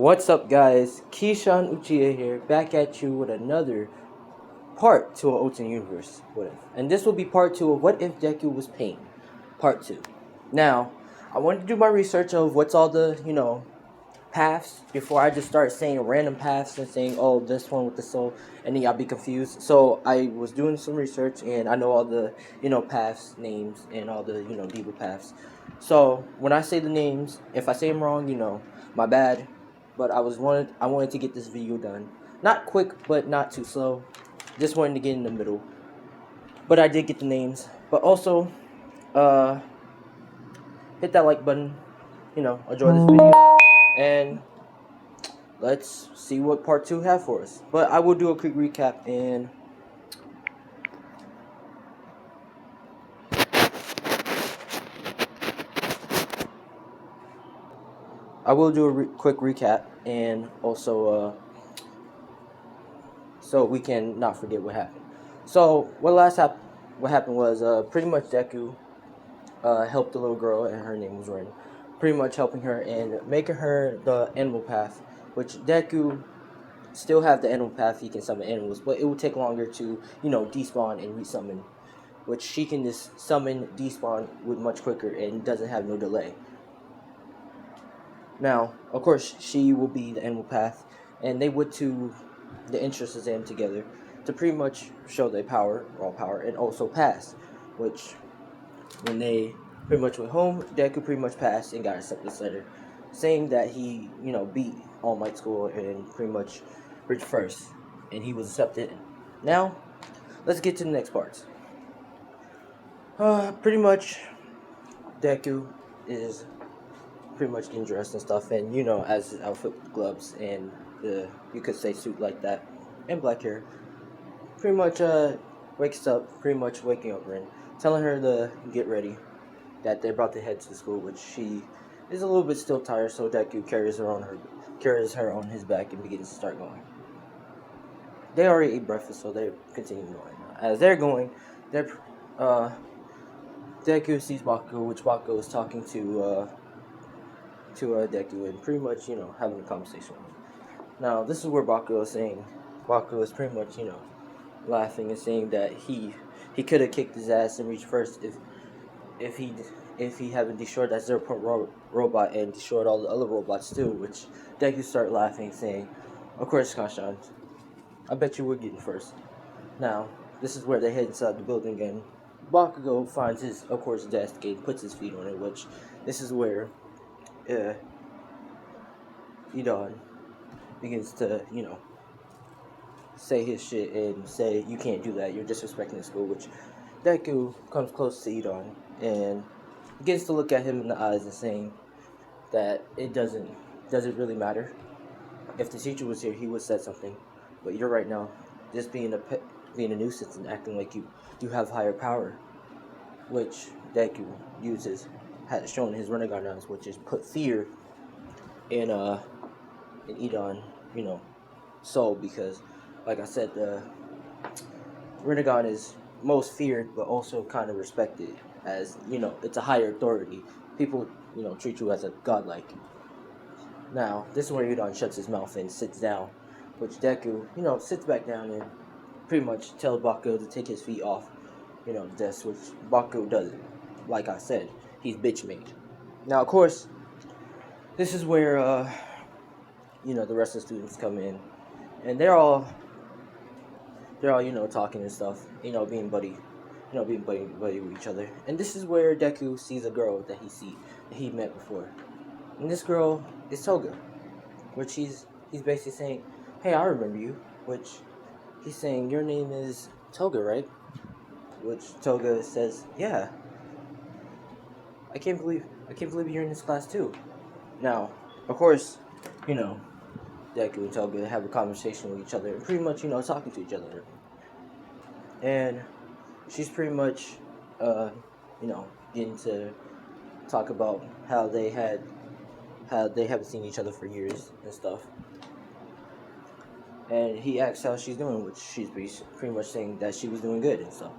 What's up, guys? Kishan Uchiha here, back at you with another part to our alternate universe. What if? And this will be part 2 of What If Deku Was Pain? Part 2. Now, I wanted to do my research of what's all the, paths before I just start saying random paths and saying, oh, this one with the soul, and then y'all be confused. So I was doing some research and I know all the, paths, names, and all the, Diva paths. So when I say the names, if I say them wrong, my bad. But I wanted to get this video done. Not quick, but not too slow. Just wanted to get in the middle. But I did get the names. But also, hit that like button. Enjoy this video. And let's see what part 2 have for us. But I will do a quick recap and quick recap and also so we can not forget what happened. So what happened was pretty much Deku helped the little girl, and her name was Rin, pretty much helping her and making her the animal path, which Deku still have the animal path. He can summon animals, but it will take longer to despawn and resummon, which she can just summon despawn with much quicker and doesn't have no delay. Now, of course, she will be the animal path, and they went to the Interest exam together to pretty much show their power, raw power, and also pass, which when they pretty much went home, Deku pretty much passed and got a acceptance letter saying that he, beat All Might School and pretty much reached first, and he was accepted. Now, let's get to the next parts. Pretty much, Deku is pretty much getting dressed and stuff, and as his outfit with gloves and the, you could say, suit like that, and black hair, pretty much wakes up, pretty much waking up Rin, telling her to get ready, that they're about to head to school, which she is a little bit still tired, so Deku carries her on his back and begins to start going. They already ate breakfast, so they continue going. As they're going, Deku sees Bakugo, which Bakugo is talking to Deku and pretty much, having a conversation with him. Now, this is where Bakugo is pretty much, laughing and saying that he could have kicked his ass and reached first if he hadn't destroyed that 0 robot and destroyed all the other robots too, which Deku started laughing, saying, of course, Kishan, I bet you would get in first. Now, this is where they head inside the building again. Bakugo finds his, of course, desk and puts his feet on it, which this is where Idon begins to, say his shit and say, you can't do that, you're disrespecting the school, which Deku comes close to Idon and begins to look at him in the eyes and saying that it doesn't really matter. If the teacher was here, he would have said something, but you're right now just being a nuisance and acting like you have higher power, which Deku had shown his Rinnegan rounds, which is put fear in Idon, soul, because like I said, the Rinnegan is most feared but also kind of respected, as it's a higher authority. People treat you as a godlike. Now this is where Idon shuts his mouth and sits down, which Deku sits back down and pretty much tells Bakugo to take his feet off the desk, which Bakugo doesn't. Like I said, he's bitch made. Now, of course, this is where the rest of the students come in, and they're all talking and stuff, being buddy with each other. And this is where Deku sees a girl that he met before, and this girl is Toga, which he's basically saying, hey, I remember you, which he's saying, your name is Toga, right? Which Toga says, yeah. I can't believe you're in this class too. Now, of course, Deku and Toga have a conversation with each other and pretty much, talking to each other. And she's pretty much, getting to talk about how they haven't seen each other for years and stuff. And he asks how she's doing, which she's pretty much saying that she was doing good and stuff.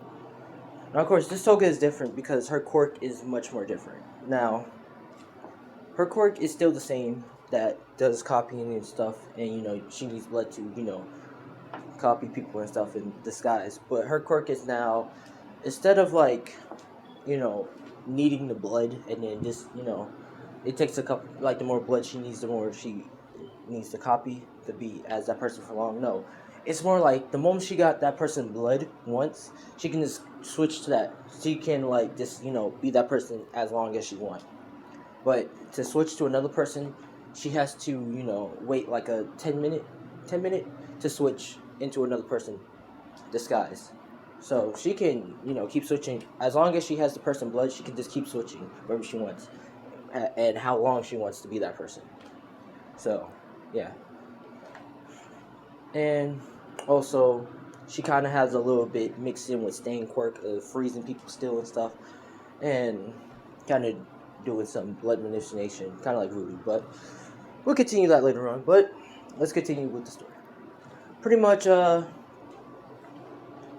Now, of course, this Toga is different because her quirk is much more different. Now, her quirk is still the same that does copying and stuff, and she needs blood to copy people and stuff in disguise. But her quirk is now, instead of like needing the blood, and then just it takes a couple, like the more blood she needs, the more she needs to copy to be as that person for long. No, it's more like the moment she got that person blood once, she can just switch to that. She can like just be that person as long as she wants. But to switch to another person, she has to wait like a 10 minute to switch into another person disguise. So she can keep switching as long as she has the person blood. She can just keep switching wherever she wants, and how long she wants to be that person. So yeah. And also, she kind of has a little bit mixed in with staying quirk of freezing people still and stuff, and kind of doing some blood manipulation, kind of like voodoo. But we'll continue that later on. But let's continue with the story. Pretty much,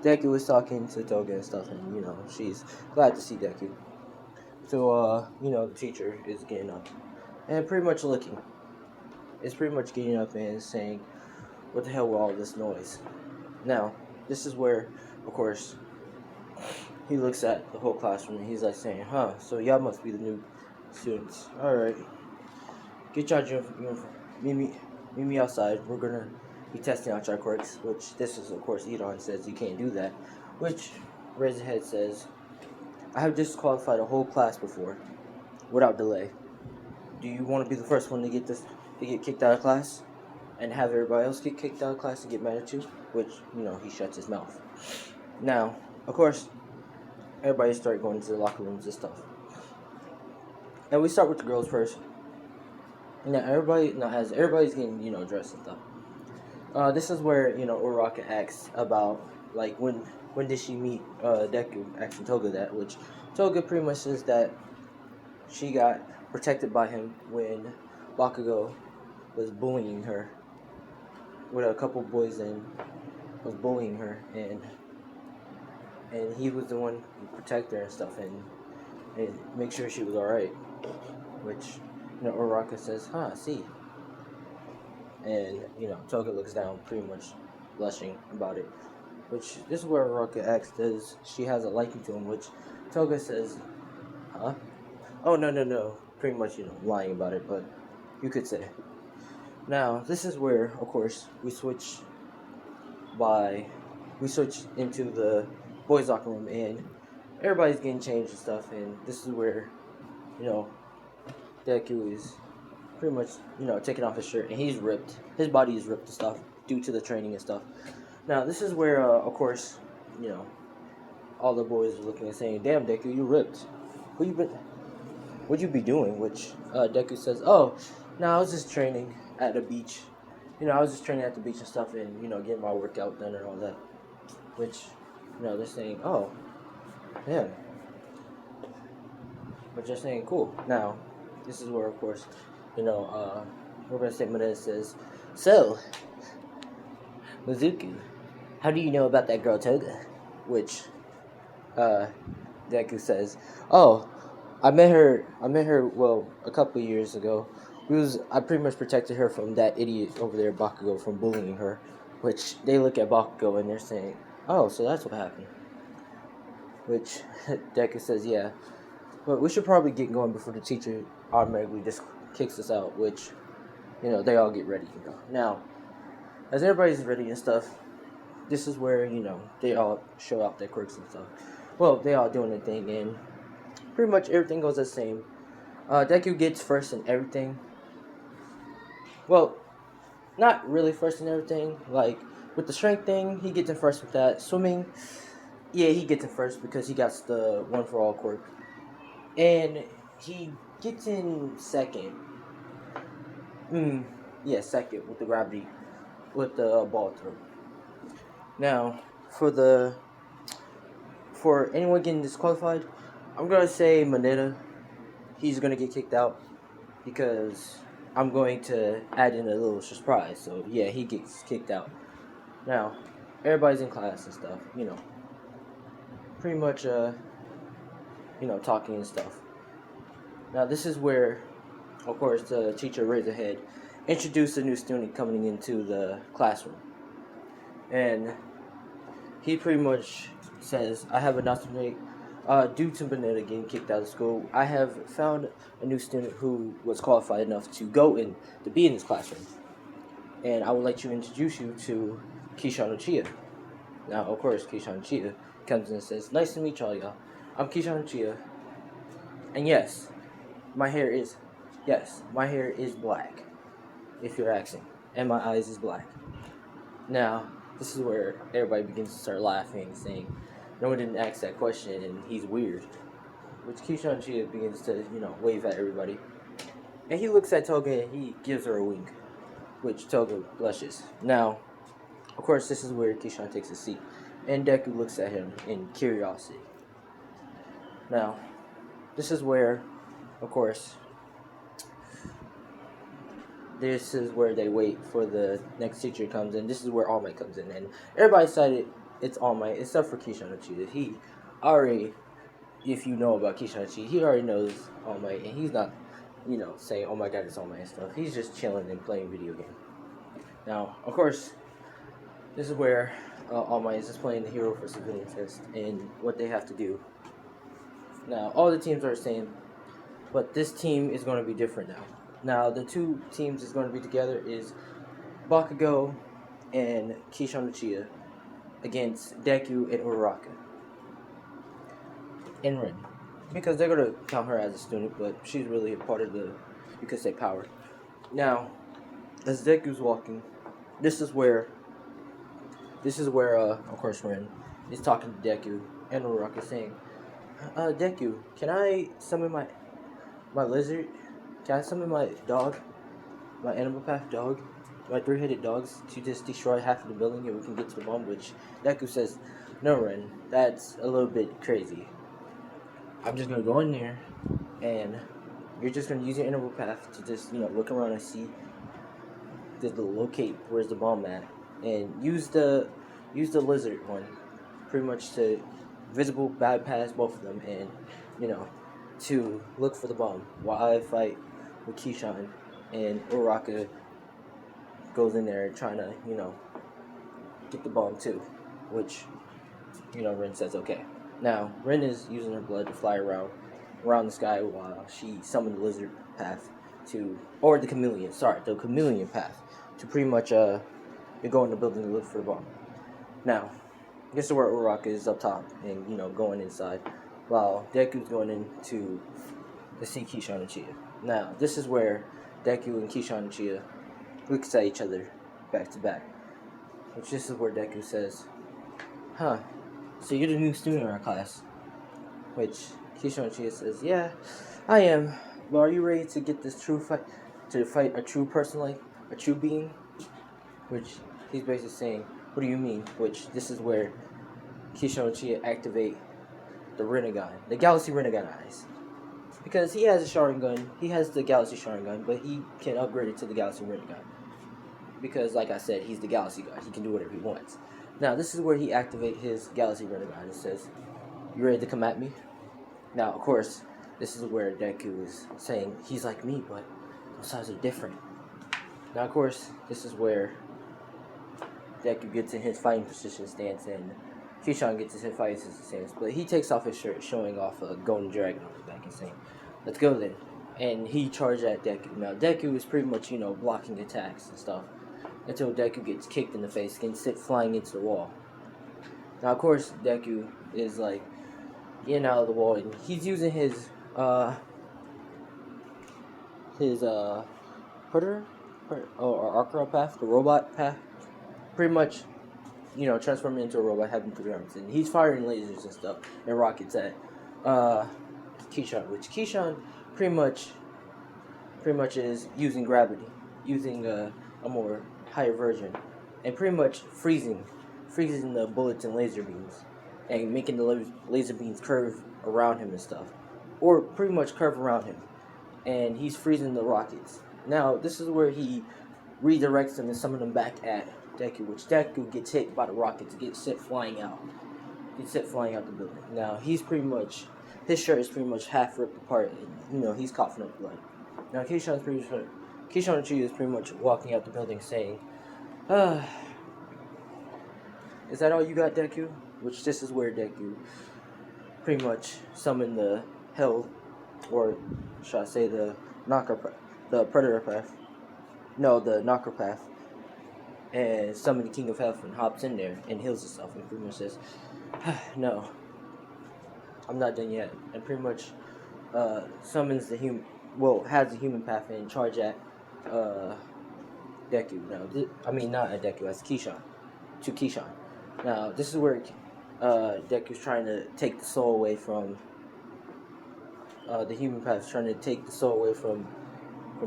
Deku was talking to Toga and stuff, and she's glad to see Deku. So the teacher is getting up, and pretty much looking. It's pretty much getting up and saying, "What the hell with all this noise?" Now, this is where, of course, he looks at the whole classroom and he's like saying, "Huh, so y'all must be the new students. Alright. Get y'all uniform. Meet me outside. We're gonna be testing out your quirks," which this is, of course, Edon says you can't do that. Which Razorhead says, "I have disqualified a whole class before, without delay. Do you want to be the first one to get kicked out of class? And have everybody else get kicked out of class and get mad at you?" Which, he shuts his mouth. Now, of course, everybody started going to the locker rooms and stuff. And we start with the girls first. Now, as everybody's getting, dressed and stuff. This is where, Uraraka asks about, like, when did she meet Deku, asking Toga that, which Toga pretty much says that she got protected by him when Bakugo was bullying her, with a couple boys, and was bullying her, and he was the one who protected her and stuff, and make sure she was alright. Which, Uraraka says, "Huh, see." And, Toga looks down, pretty much blushing about it. Which, this is where Uraraka asks, does she has a liking to him, which Toga says, "Huh? Oh, no. Pretty much, lying about it, but you could say. Now, this is where, of course, we switch into the boys' locker room, and everybody's getting changed and stuff, and this is where, Deku is pretty much, taking off his shirt, and he's ripped. His body is ripped and stuff, due to the training and stuff. Now, this is where, of course, all the boys are looking and saying, "Damn, Deku, you ripped. What'd you be doing?" Which, Deku says, "Oh, no, I was just training at the beach. I was just training at the beach and stuff, and, getting my workout done and all that." Which, they're saying, "Oh, yeah." But just saying, cool. Now, this is where, of course, we're going to say Madara says, "So, Mizuku, how do you know about that girl Toga?" Which, Deku says, "Oh, I met her, well, a couple years ago. I pretty much protected her from that idiot over there, Bakugo, from bullying her." Which, they look at Bakugo and they're saying, "Oh, so that's what happened." Which, Deku says, "Yeah. But we should probably get going before the teacher automatically just kicks us out," which, they all get ready. Now, as everybody's ready and stuff, this is where, they all show out their quirks and stuff. Well, they all doing their thing, and pretty much everything goes the same. Deku gets first in everything. Well, not really first in everything. Like, with the strength thing, he gets in first with that. Swimming, yeah, he gets in first because he got the one for all quirk. And he gets in second. Second with the gravity, with the ball throw. Now, for anyone getting disqualified, I'm gonna say Mineta. He's gonna get kicked out because I'm going to add in a little surprise. So yeah, he gets kicked out. Now, everybody's in class and stuff. Pretty much talking and stuff. Now, this is where of course, the teacher raised her head, introduced a new student coming into the classroom, and he pretty much says, "I have announced to make. Due to Benetta getting kicked out of school, I have found a new student who was qualified enough to go in to be in this classroom, and I would like to introduce you to Kishan Uchiha." Now, of course, Kishan Uchiha comes in and says, "Nice to meet y'all. I'm Kishan Uchiha, and my hair is black, if you're asking, and my eyes is black." Now, this is where everybody begins to start laughing, saying, "No one didn't ask that question, and he's weird." Which Kishan Chia begins to, wave at everybody. And he looks at Toga and he gives her a wink, which Toga blushes. Now, of course, this is where Kishan takes a seat, and Deku looks at him in curiosity. Now, this is where, of course, this is where they wait for the next teacher comes in. This is where All Might comes in, and everybody decided it's All Might except for Kishan Uchiha. He already, if you know about Kishan Uchiha, he already knows All Might, and he's not, saying, "Oh my God, it's All Might" and stuff. He's just chilling and playing video game. Now, of course, this is where All Might is just playing the hero for civilian test and what they have to do. Now, all the teams are the same, but this team is going to be different now. Now, the two teams is going to be together is Bakugo and Kishan Uchiha against Deku and Uraraka. And Rin. Because they're going to count her as a student, but she's really a part of the, you could say, power. Now, as Deku's walking, this is where, of course, Rin is talking to Deku and Uraraka saying, "Deku, can I summon my lizard? Can I summon my dog, my animal path dog, my three-headed dogs to just destroy half of the building and we can get to the bomb?" Which Deku says, "No, Ren, that's a little bit crazy. I'm just going to go in there and you're just going to use your animal path to just, look around and see, just locate where's the bomb at, and use the lizard one pretty much to visible bypass both of them and, to look for the bomb while I fight with Kishan and Uraraka goes in there trying to, get the bomb too." Which, Rin says okay. Now, Rin is using her blood to fly around the sky while she summoned the lizard path the chameleon path to pretty much go in the building to look for the bomb. Now, this is where Uraraka is up top and, going inside, while Deku's going in to see Kishan Uchiha. Now, this is where Deku and Kishan Uchiha looks at each other back to back. Which this is where Deku says, "So you're the new student in our class?" Which Kishan Uchiha says, "Yeah, I am. But are you ready to get this to fight a true person, like a true being?" Which he's basically saying, "What do you mean?" Which this is where Kishan Uchiha activate the Rinnegan, the Galaxy Rinnegan eyes. Because he has a Sharingan, he has the Galaxy Sharingan, but he can upgrade it to the Galaxy Rinnegan. Because, like I said, he's the Galaxy God. He can do whatever he wants. Now, this is where he activates his Galaxy Rinnegan and says, "You ready to come at me?" Now, of course, this is where Deku is saying, "He's like me, but those sides are different." Now, of course, this is where Deku gets in his fighting position stance and Kishan gets his fighting position stance. But he takes off his shirt, showing off a golden dragon on his back and saying, "Let's go then." And he charged at Deku. Now, Deku is pretty much, blocking attacks and stuff until Deku gets kicked in the face and gets flying into the wall. Now, of course, Deku is, getting out of the wall, and he's using his Predator, or Arcra path, the robot path, pretty much, transforming into a robot, having 3 arms, and he's firing lasers and stuff, and rockets at Kishan, which Kishan pretty much is using gravity, using a more higher version, and pretty much freezing the bullets and laser beams, and making the laser beams curve around him and stuff, or pretty much curve around him, and he's freezing the rockets. Now, this is where he redirects them and summons them back at Deku, which Deku gets hit by the rockets, gets set flying out the building. Now, his shirt is pretty much half ripped apart, and, he's coughing up blood. Now Kishan Uchiha is pretty much walking out the building saying, is that all you got, Deku? Which this is where Deku pretty much summoned the hell, or should I say the predator path. No, the knocker path. And summoned the King of Health and hops in there and heals himself and pretty much says, no, I'm not done yet. And pretty much summons the has the human path and charge at Deku. Now, not at Deku, that's Kishan. To Kishan. Now, this is where Deku's trying to take the soul away from the human path, trying to take the soul away from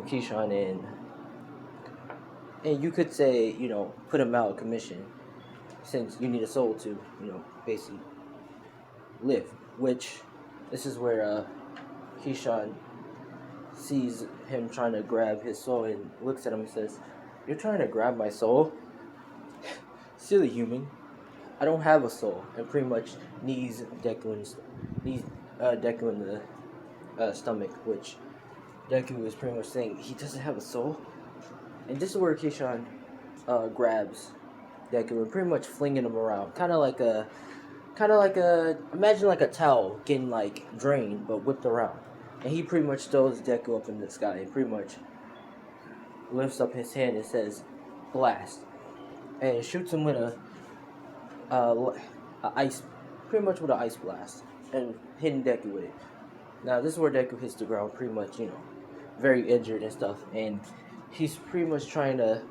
Kishan, and you could say, put him out of commission, since you need a soul to, basically live. Which, this is where Kishan sees him trying to grab his soul and looks at him and says, "You're trying to grab my soul? Silly human. I don't have a soul." And pretty much knees Deku in the stomach, which Deku is pretty much saying he doesn't have a soul. And this is where Kishan grabs Deku and pretty much flinging him around, kind of like a imagine like a towel getting like drained but whipped around. And he pretty much throws Deku up in the sky and pretty much lifts up his hand and says, "Blast," and shoots him with a ice blast and hitting Deku with it. Now this is where Deku hits the ground, pretty much, very injured and stuff, and he's pretty much trying to,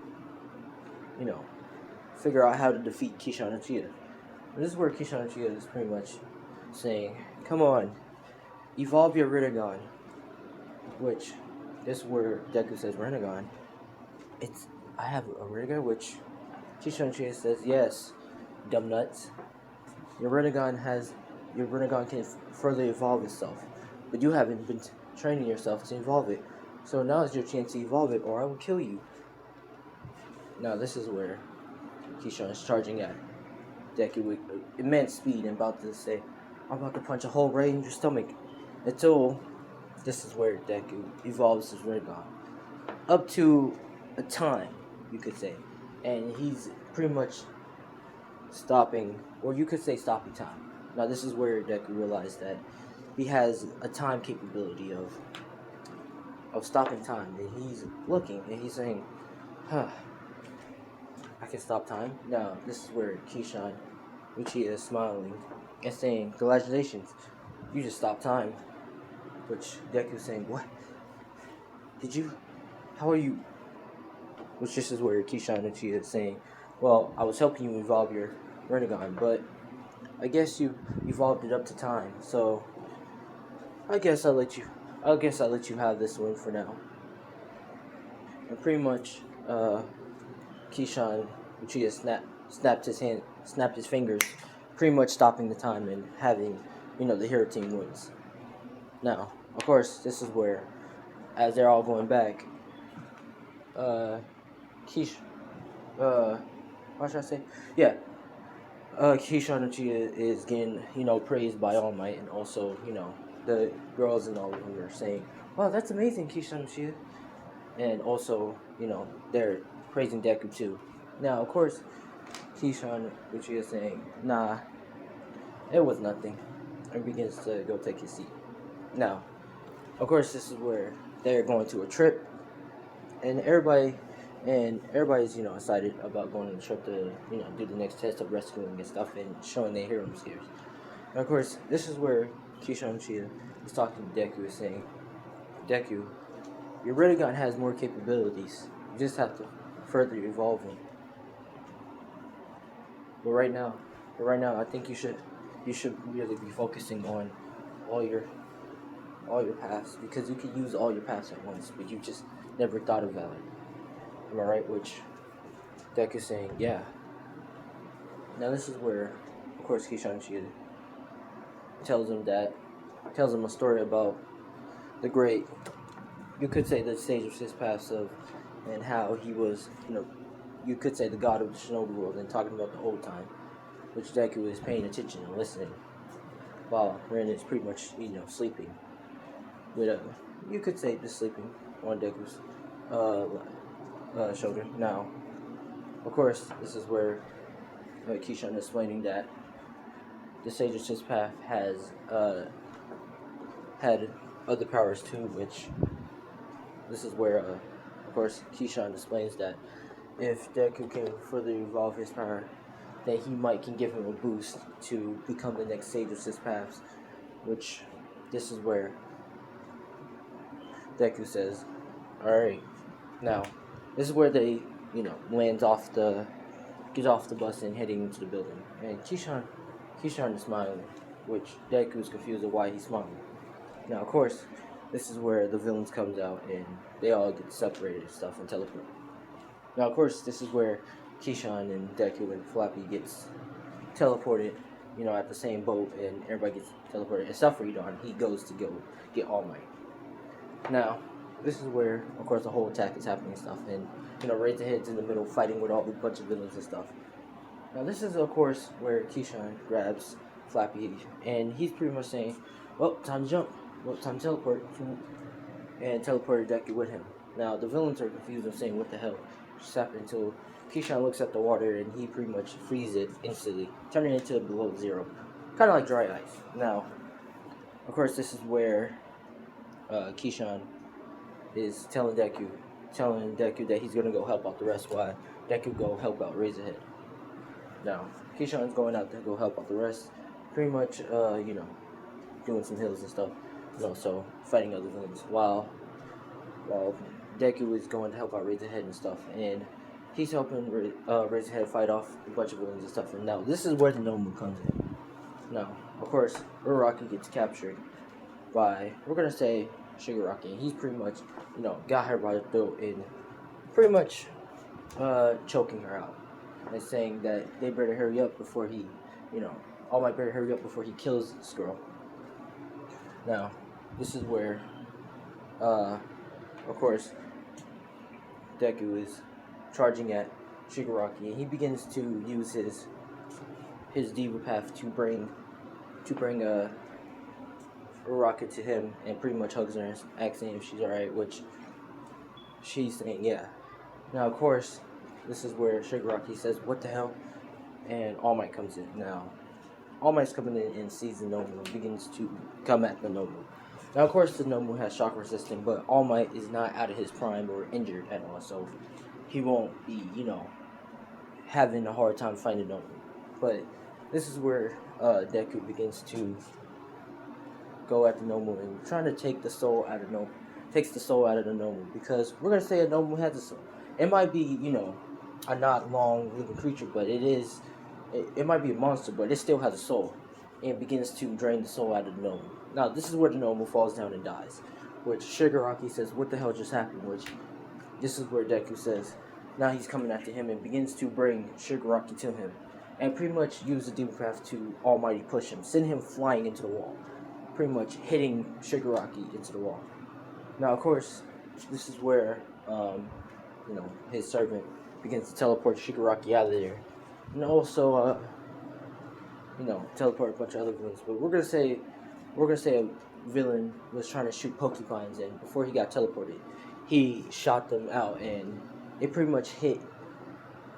figure out how to defeat Kishan Uchiha. And this is where Kishan Uchiha is pretty much saying, "Come on, evolve your Rinnegan," which this is where Deku says, "Rinnegan? I have a Rinnegan," which Kishan Uchiha says, "Yes, dumb nuts. Your Rinnegan can further evolve itself, but you haven't been training yourself to evolve it. So now is your chance to evolve it, or I will kill you." Now this is where Kishan is charging at Deku with immense speed and about to say, "I'm about to punch a hole right in your stomach." Until this is where Deku evolves his Rinnegan up to a time, you could say, and he's pretty much stopping, or you could say stopping time. Now this is where Deku realized that he has a time capability of stopping time, and he's looking and he's saying, "I can stop time." Now this is where Kishan Uchiha is smiling and saying, "Congratulations, you just stopped time." Which Deku is saying, "What? Did you? How are you?" Which this is where Kishan Uchiha is saying, "Well, I was helping you evolve your Rinnegan, but I guess you evolved it up to time, so I guess I'll let you have this one for now." And pretty much, Kishan Uchiha snapped his fingers, pretty much stopping the time and having, the hero team wins. Now, of course, this is where, as they're all going back, what should I say? Yeah, Kishan Uchiha is getting, praised by All Might, and also, the girls and all of them are saying, "Wow, that's amazing, Kishan Uchiha." And also, they're praising Deku too. Now, of course, Kishan Uchiha is saying, "Nah, it was nothing," and begins to go take his seat. Now, of course, this is where they're going to a trip, and everybody's, excited about going on the trip to, do the next test of rescuing and stuff and showing their hero skills. And of course, this is where Kishan Uchiha is talking to Deku, is saying, "Deku, your Rinnegan has more capabilities. You just have to further evolve them. But right now, I think you should really be focusing on all your paths, because you could use all your paths at once, but you just never thought of that. Am I right?" Which Deku is saying, "Yeah." Now this is where, of course, Kishan Uchiha tells him a story about the great, you could say, the sage of six paths and how he was, you could say, the god of the shinobi world, and talking about the old time, which Deku is paying attention and listening, while Ren is pretty much, sleeping. You could say just sleeping. on Deku's shoulder. Now, of course, this is where Kishan is explaining that the Sage of Six Path has had other powers too, which this is where, of course, Kishan explains that if Deku can further evolve his power, that he might can give him a boost to become the next Sage of Six Paths, which this is where Deku says, "Alright, now this is where they, lands off the gets off the bus and heading into the building, and Kishan is smiling, which Deku is confused of why he's smiling. Now, of course, this is where the villains comes out and they all get separated and stuff and teleport. Now, of course, this is where Kishan and Deku and Flappy gets teleported, at the same boat, and everybody gets teleported. Except for Edon, he goes to go get All Might. Now, this is where, of course, the whole attack is happening and stuff, and, Razorhead's in the middle fighting with all the bunch of villains and stuff. Now, this is, of course, where Kishan grabs Flappy, and he's pretty much saying, well, time to jump, well, time to teleport, and teleported Deku with him. Now, the villains are confused and saying, what the hell just happened, until Kishan looks at the water, and he pretty much freezes it instantly, turning it into below zero, kind of like dry ice. Now, of course, this is where Kishan is telling Deku that he's gonna go help out the rest, while Deku go help out Razorhead. Now, Kishan's going out to go help out the rest, pretty much, doing some heals and stuff, so fighting other villains, while Deku is going to help out Razorhead and stuff, and he's helping Razorhead fight off a bunch of villains and stuff. And now, this is where the Nomu comes in. Now, of course, Uraraka gets captured by, we're gonna say, Shigaraki, and he's pretty much, got her by the throat and pretty much choking her out, and saying that they better hurry up before he, All Might better hurry up before he kills this girl. Now, this is where, of course, Deku is charging at Shigaraki, and he begins to use his Diva Path to bring Uraraka to him, and pretty much hugs her and asking if she's alright, which she's saying yeah. Now, of course, this is where Shigaraki says, what the hell? And All Might comes in. Now, All Might's coming in and sees the Nomu and begins to come at the Nomu. Now, of course, the Nomu has shock resistant, but All Might is not out of his prime or injured at all, so he won't be, having a hard time fighting Nomu. But this is where Deku begins to go at the Nomu and trying to take the soul out of Nomu. Takes the soul out of the Nomu, because we're gonna say a Nomu has a soul. It might be, a not long living creature, but it might be a monster, but it still has a soul, and begins to drain the soul out of the Nomu. Now, this is where the Nomu falls down and dies, which Shigaraki says, what the hell just happened? Which this is where Deku says, now he's coming after him, and begins to bring Shigaraki to him, and pretty much use the Demon Path to almighty push him, send him flying into the wall, pretty much hitting Shigaraki into the wall. Now, of course, this is where, his servant begins to teleport Shigaraki out of there, and also, teleport a bunch of other villains. But we're gonna say a villain was trying to shoot Pokemons, and before he got teleported, he shot them out, and it pretty much hit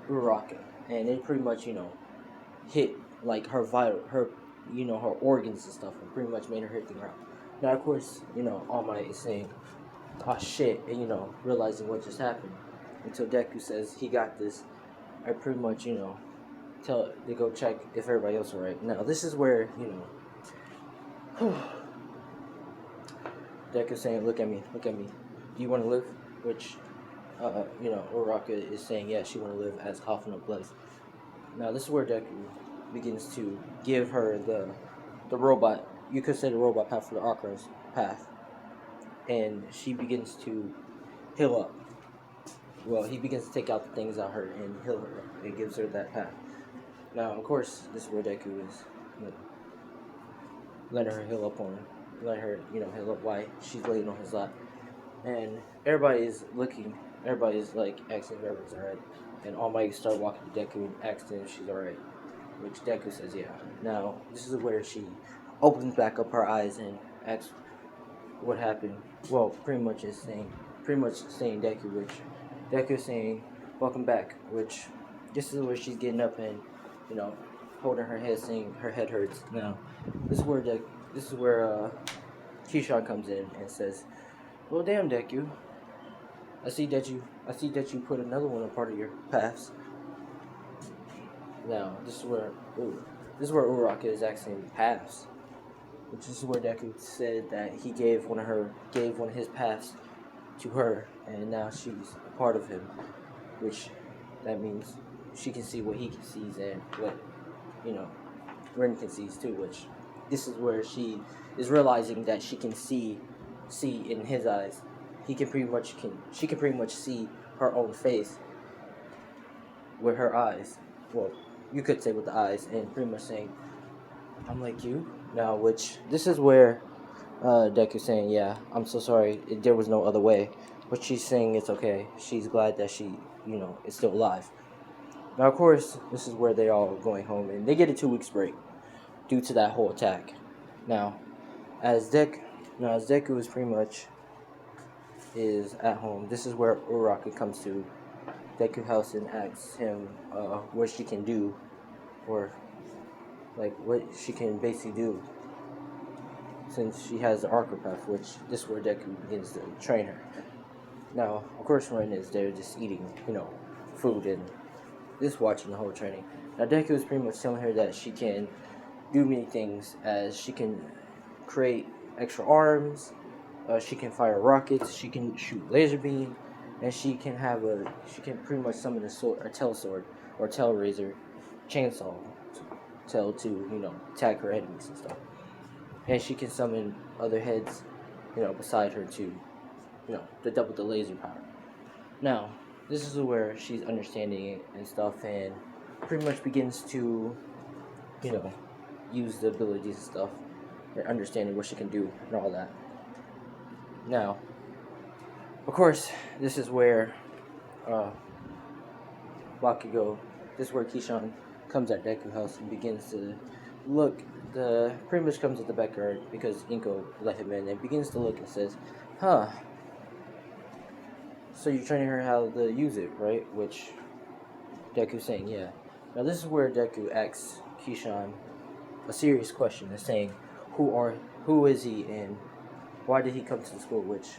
Uraraka, and it pretty much, hit like her her organs and stuff, and pretty much made her hit the ground. Now, of course, All Might is saying, oh shit, and realizing what just happened, until Deku says he got this. I pretty much, tell they go check if everybody else is alright. Now, this is where, Deku's saying, look at me, do you want to live? Which, Uraraka is saying, yeah, she want to live, as coughing up blood. Now, this is where Deku begins to give her the robot, you could say the robot path for the Archer's path, and she begins to heal up. Well, he begins to take out the things out her and heal her, and gives her that path. Now, of course, this is where Deku is, letting her heal up heal up while she's laying on his lap. And everybody's like asking if everyone's alright. And All Might start walking to Deku and asking if she's alright, which Deku says yeah. Now, this is where she opens back up her eyes and asks what happened. Well, pretty much is saying pretty much saying Deku, which Deku is saying, "Welcome back," which this is where she's getting up and, you know, holding her head, saying her head hurts. Now, this is where Kishan comes in and says, "Well, damn, Deku, I see that you put another one a part of your paths." Now, this is where Uraraka is asking paths, which is where Deku said that he gave one of his paths to her, and now she's a part of him, which that means she can see what he sees and what, you know, Rin can see too. Which this is where she is realizing that she can see in his eyes. She can pretty much see her own face with her eyes. Well, you could say with the eyes, and pretty much saying, "I'm like you now." Which this is where Deku's saying, "Yeah, I'm so sorry. There was no other way." But she's saying it's okay. She's glad that she, is still alive. Now, of course, this is where they all going home, and they get a 2 weeks break due to that whole attack. Now, as Deku is pretty much is at home, this is where Uraraka comes to Deku's house and asks him what she can do, or like what she can basically do, since she has the archopath, which this is where Deku begins to train her. Now, of course, Ren is there just eating, food and just watching the whole training. Now, Deku is pretty much telling her that she can do many things, as she can create extra arms, she can fire rockets, she can shoot laser beam, and she can pretty much summon a tail sword or tail razor chainsaw to attack her enemies and stuff. And she can summon other heads, beside her to double the laser power. Now, this is where she's understanding it and stuff, and pretty much begins to, use the abilities and stuff, and understanding what she can do and all that. Now, of course, this is where Bakugo, this is where Kishan comes at Deku's house and begins to look. Pretty much comes at the backyard because Inko let him in, and begins to look and says, "Huh. So you're training her how to use it, right?" Which Deku's saying, "Yeah." Now this is where Deku asks Kishan a serious question, and saying, "Who is he, and why did he come to the school?" Which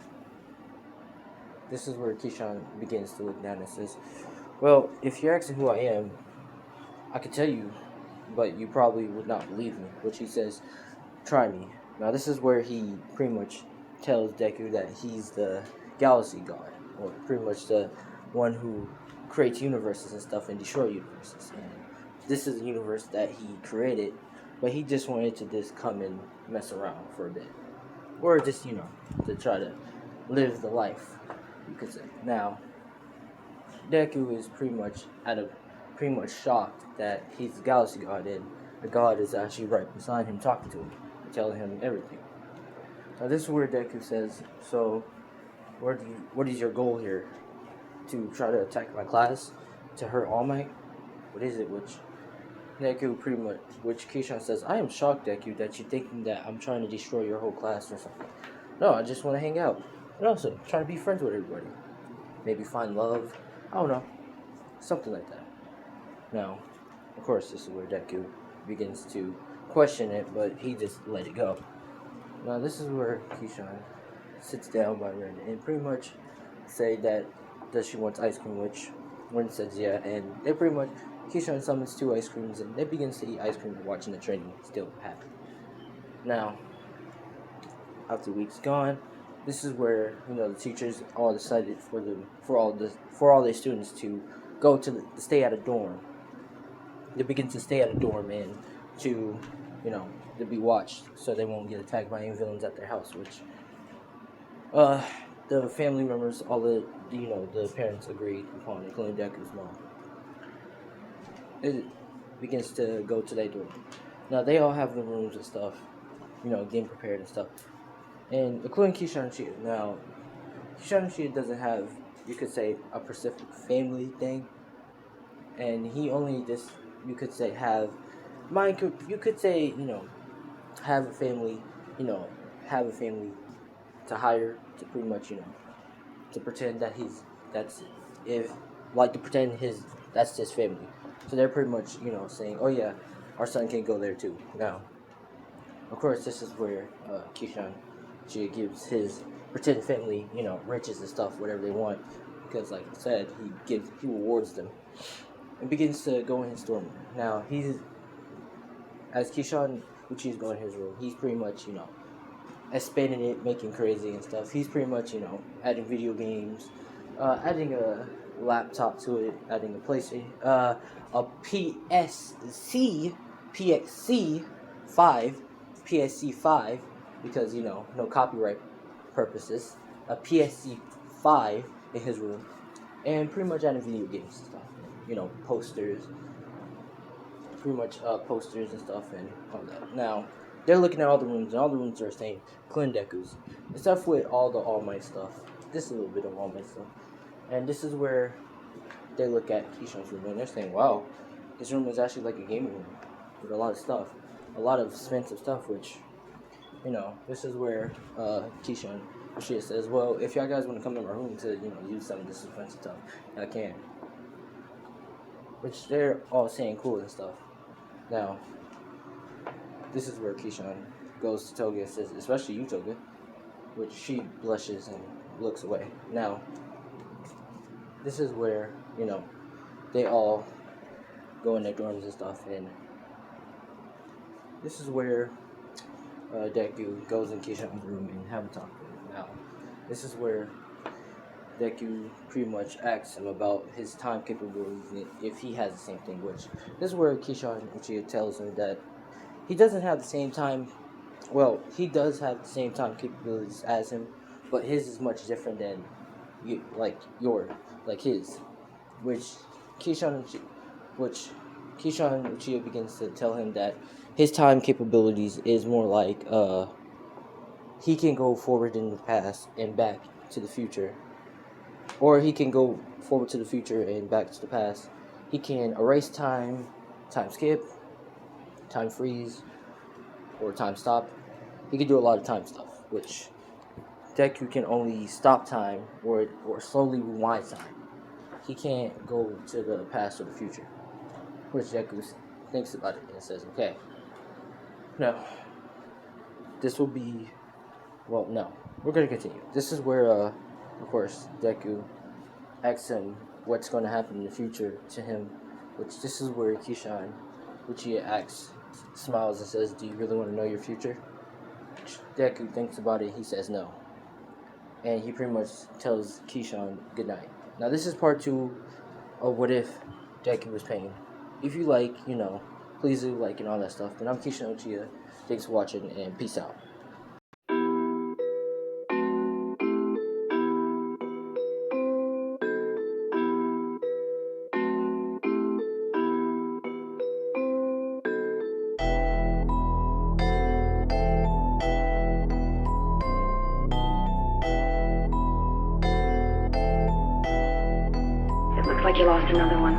this is where Kishan begins to look down and says, "Well, if you're asking who I am, I could tell you, but you probably would not believe me." Which he says, "Try me." Now this is where he pretty much tells Deku that he's the galaxy god, or pretty much the one who creates universes and stuff and destroy universes. And this is a universe that he created, but he just wanted to just come and mess around for a bit, or just to try to live the life, you could say. Now, Deku is pretty much shocked that he's the galaxy god, and the god is actually right beside him, talking to him, telling him everything. Now this is where Deku says, "So, what is your goal here? To try to attack my class? To hurt All Might? What is it?" Which Kishan says, "I am shocked, Deku, that you're thinking that I'm trying to destroy your whole class or something. No, I just want to hang out. And also, try to be friends with everybody. Maybe find love. I don't know. Something like that." Now, of course, this is where Deku begins to question it, but he just let it go. Now, this is where Kishan sits down by Rin and pretty much say that she wants ice cream, which Rin says yeah, and they pretty much, Kishan summons 2 ice creams, and they begins to eat ice cream watching the training still happen. Now, after weeks gone, this is where the teachers all decided for all their students to go to stay at a dorm. They begin to stay at a dorm and to to be watched so they won't get attacked by any villains at their house. Which the family members, all the parents agreed upon, including Deku's mom. It begins to go to their dorm. Now they all have the rooms and stuff, getting prepared and stuff. And including Kishan Shia. Now, Kishan Shia doesn't have, you could say, a specific family thing. And he only just, you could say, have a family, have a family to hire to pretty much, to pretend that that's his family. So they're pretty much, saying, oh yeah, our son can go there too. Now, of course, this is where Kishan, she gives his pretend family, riches and stuff, whatever they want, because like I said, he rewards them, and begins to go in his dorm room. Now as Kishan Uchi's going in his room, he's pretty much, expanding it, making crazy and stuff. He's pretty much, adding video games, adding a laptop to it, adding a PlayStation, a PSC 5, because, no copyright purposes, a PSC 5 in his room, and pretty much adding video games and stuff, posters, pretty much posters and stuff and all that. Now, they're looking at all the rooms, and all the rooms are saying Clean Deku's, except with all the All Might stuff. This is a little bit of All Might stuff. And this is where they look at Kishan's room, and they're saying, wow, his room is actually like a gaming room with a lot of stuff, a lot of expensive stuff, which, this is where Kishan says, well, if y'all guys want to come in my room to, use some of this expensive stuff, I can. Which they're all saying cool and stuff. Now, this is where Kishan goes to Toga and says, especially you, Toga, which she blushes and looks away. Now, this is where, they all go in their dorms and stuff, and this is where Deku goes in Kishan's room and have a talk with him. Now, this is where Deku pretty much asks him about his time capabilities and if he has the same thing, which this is where Kishan Uchiha tells him that he doesn't have the same time, well, he does have the same time capabilities as him, but his is much different than his, which Kishan Uchiha begins to tell him that his time capabilities is more like, he can go forward in the past and back to the future, or he can go forward to the future and back to the past. He can erase time, time skip, time freeze, or time stop. He can do a lot of time stuff, which Deku can only stop time or slowly rewind time. He can't go to the past or the future, which Deku thinks about it and says, okay. Now, this will be, well, no, we're going to continue. This is where, of course, Deku asks him what's going to happen in the future to him, which this is where Kishan Uchiha smiles and says, do you really want to know your future? Deku thinks about it, he says no. And he pretty much tells Kishan goodnight. Now this is part 2 of What If Deku Was Pain. If you like, please do like and all that stuff. And I'm Kishan Uchiha. Thanks for watching and peace out. Looks like you lost another one.